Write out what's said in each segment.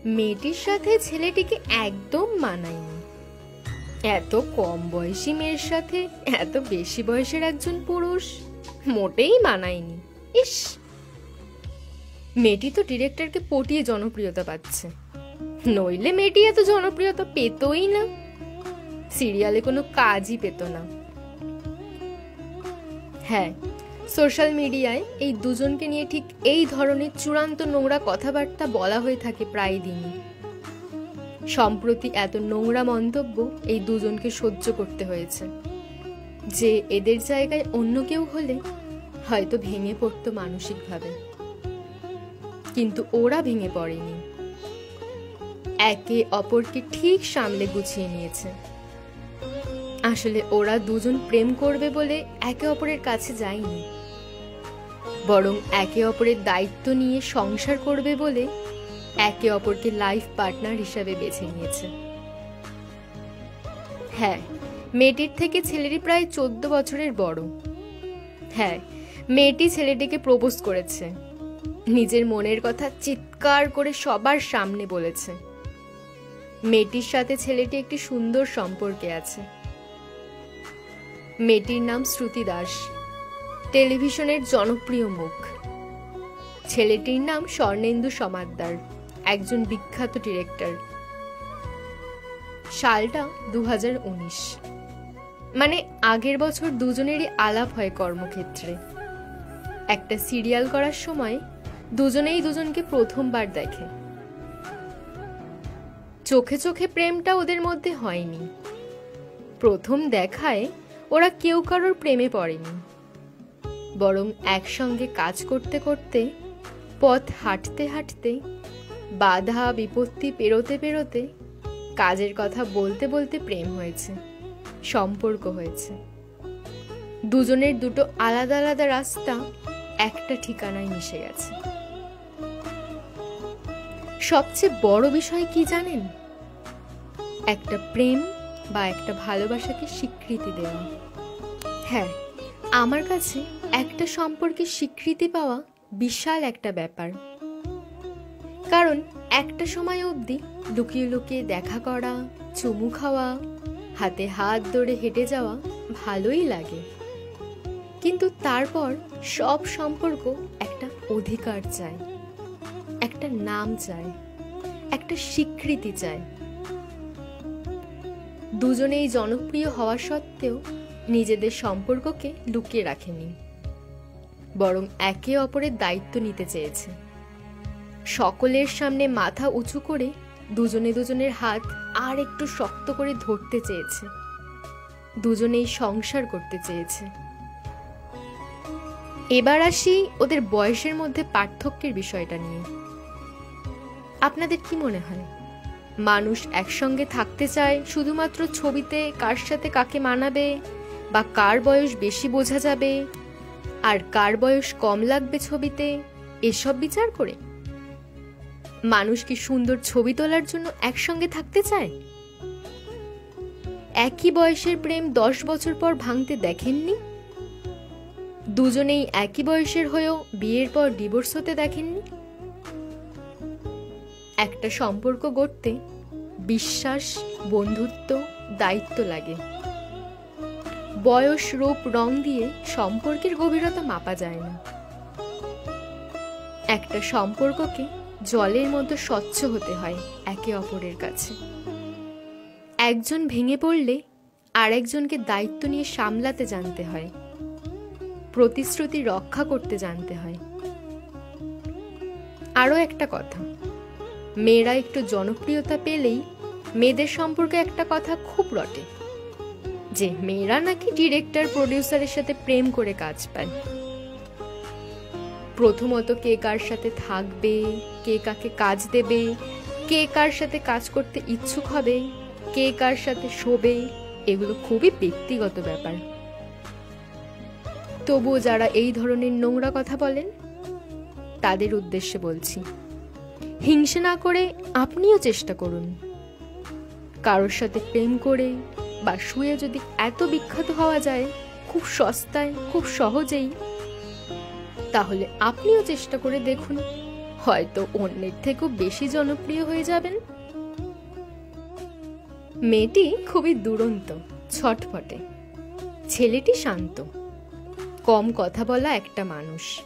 মেয়েটির সাথে ছেলেটিকে একদম মানায়নি। এত কম বয়সী মেয়ের সাথে এত বেশি বয়সের একজন পুরুষ মোটেই মানায়নি। ইস, মেয়েটি তো ডিরেক্টরকে পটিয়ে জনপ্রিয়তা পাচ্ছে, নইলে মেয়েটি এত জনপ্রিয়তা পেতই না, সিরিয়ালে কোনো কাজই পেত না। হ্যাঁ, সোশ্যাল মিডিয়ায় এই দুজনকে নিয়ে ঠিক এই ধরনের চূড়ান্ত নোংরা কথাবার্তা বলা হয়ে থাকে প্রায় দিনই। সম্প্রতি এত নোংরা মন্তব্য এই দুজনকে সহ্য করতে হয়েছে, যে এদের জায়গায় অন্য কেউ হলে হয়তো ভেঙে পড়তো মানসিকভাবে, কিন্তু ওরা ভেঙে পড়েনি। একে অপরকে ঠিক সামলে গুছিয়ে নিয়েছে। আসলে ওরা দুজন প্রেম করবে বলে একে অপরের কাছে যায়নি, বরং একে অপরের দায়িত্ব নিয়ে সংসার করবে বলে একে অপরকে লাইফ পার্টনার হিসাবে বেছে নিয়েছে। হ্যাঁ, মেয়েটির থেকে ছেলেটি প্রায় 14 বছরের বড়। হ্যাঁ, মেয়েটি ছেলেটিকে প্রপোজ করেছে, নিজের মনের কথা চিৎকার করে সবার সামনে বলেছে। মেয়েটির সাথে ছেলেটি একটি সুন্দর সম্পর্কে আছে। মেয়েটির নাম শ্রুতি দাস, টেলিভিশনের জনপ্রিয় মুখ। ছেলেটির নাম স্বর্ণেন্দু সমাদ্দার, একজন বিখ্যাত ডিরেক্টর। সালটা 2019, মানে আগের বছর দুজনেরই আলাপ হয় কর্মক্ষেত্রে। একটা সিরিয়াল করার সময় দুজনেই দুজনকে প্রথমবার দেখে। চোখে চোখে প্রেমটা ওদের মধ্যে হয়নি। প্রথম দেখায় ওরা কেউ কারোর প্রেমে পড়েনি, বরং একসঙ্গে কাজ করতে করতে, পথ হাঁটতে হাঁটতে, বাধা বিপত্তি পেরোতে পেরোতে, কাজের কথা বলতে বলতে প্রেম হয়েছে, সম্পর্ক হয়েছে। দুজনের দুটো আলাদা আলাদা রাস্তা একটা ঠিকানায় মিশে গেছে। সবচেয়ে বড় বিষয় কি জানেন? একটা প্রেম বা একটা ভালোবাসাকে স্বীকৃতি দেওয়া। হ্যাঁ, আমার কাছে একটা সম্পর্কে স্বীকৃতি পাওয়া বিশাল একটা ব্যাপার। কারণ একটা সময় অবধি লুকিয়ে লুকিয়ে দেখা করা, চুমু খাওয়া, হাতে হাত ধরে হেঁটে যাওয়া ভালোই লাগে, কিন্তু তারপর সব সম্পর্ক একটা অধিকার চায়, একটা নাম চায়, একটা স্বীকৃতি চায়। দুজনেই জনপ্রিয় হওয়া সত্ত্বেও নিজেদের সম্পর্ককে লুকিয়ে রাখেনি, বরং একে অপরের দায়িত্ব নিতে চেয়েছে। সকলের সামনে মাথা উঁচু করে দুজনে দুজনের হাত আর একটু শক্ত করে ধরতে চেয়েছে, দুজনেই সংসার করতে চেয়েছে। এবার আসি ওদের বয়সের মধ্যে পার্থক্যের বিষয়টা নিয়ে। আপনাদের কি মনে হয়, মানুষ একসঙ্গে থাকতে চায় শুধুমাত্র ছবিতে কার সাথে কাকে মানাবে, বা কার বয়স বেশি বোঝা যাবে আর কার বয়স কম লাগবে ছবিতে, এসব বিচার করে? মানুষ কি সুন্দর ছবি তোলার জন্য একসঙ্গে থাকতে চায়? একই বয়সের প্রেম 10 বছর পর ভাঙতে দেখেননি? দুজনেই একই বয়সের হয়েও বিয়ের পর ডিভোর্স হতে দেখেননি? একটা সম্পর্ক গড়তে বিশ্বাস, বন্ধুত্ব, দায়িত্ব লাগে। বয়স, রূপ, রং দিয়ে সম্পর্কের গভীরতা মাপা যায় না। একটা সম্পর্ককে জলের মতো স্বচ্ছ হতে হয় একে অপরের কাছে। একজন ভেঙে পড়লে আরেকজনকে দায়িত্ব নিয়ে সামলাতে জানতে হয়, প্রতিশ্রুতি রক্ষা করতে জানতে হয়। আরও একটা কথা, মেয়েরা একটু জনপ্রিয়তা পেলেই মেয়েদের সম্পর্কে একটা কথা খুব রটে, যে মেয়েরা নাকি ডিরেক্টর প্রডিউসারের সাথে প্রেম করে কাজ পায়। প্রথমত কে কার সাথে থাকবে, কে কাকে কাজ দেবে, কে কার সাথে কাজ করতে ইচ্ছুক হবে, কে কার সাথে শোবে, এগুলো খুবই ব্যক্তিগত ব্যাপার। তবুও যারা এই ধরনের নোংরা কথা বলেন, তাদের উদ্দেশ্যে বলছি, হিংসে না করে আপনিও চেষ্টা করুন। কারোর সাথে প্রেম করে বা শুয়ে যদি এত বিখ্যাত হওয়া যায় খুব সস্তায়, খুব সহজেই, তাহলে আপনিও চেষ্টা করে দেখুন, হয়তো অন্যের থেকেও বেশি জনপ্রিয় হয়ে যাবেন। মেয়েটি খুবই দুরন্ত, ছটফটে। ছেলেটি শান্ত, কম কথা বলা একটা মানুষ।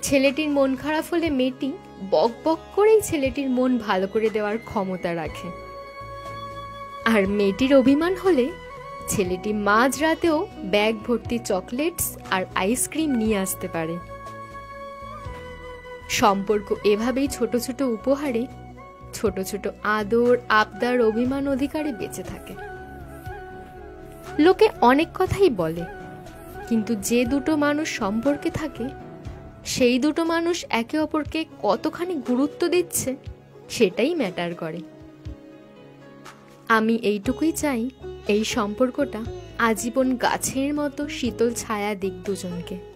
ছেলেটির মন খারাপ হলে মেয়েটি বক বক করেই ছেলেটির মন ভালো করে দেওয়ার ক্ষমতা রাখে। আর মেয়েটির অভিমান হলে ছেলেটি মাঝরাতেও ব্যাগ ভর্তি চকলেটস আর আইসক্রিম নিয়ে আসতে পারে। সম্পর্ক এভাবেই ছোট ছোট উপহারে, ছোট ছোট আদর, আবদার, অভিমান, অধিকারে বেঁচে থাকে। লোকে অনেক কথাই বলে, কিন্তু যে দুটো মানুষ সম্পর্কে থাকে সেই দুটো মানুষ একে অপরকে কতখানি গুরুত্ব দিচ্ছে সেটাই ম্যাটার করে। আমি এইটুকুই চাই, এই সম্পর্কটা আজীবন গাছের মতো শীতল ছায়া দিক দুজনকে।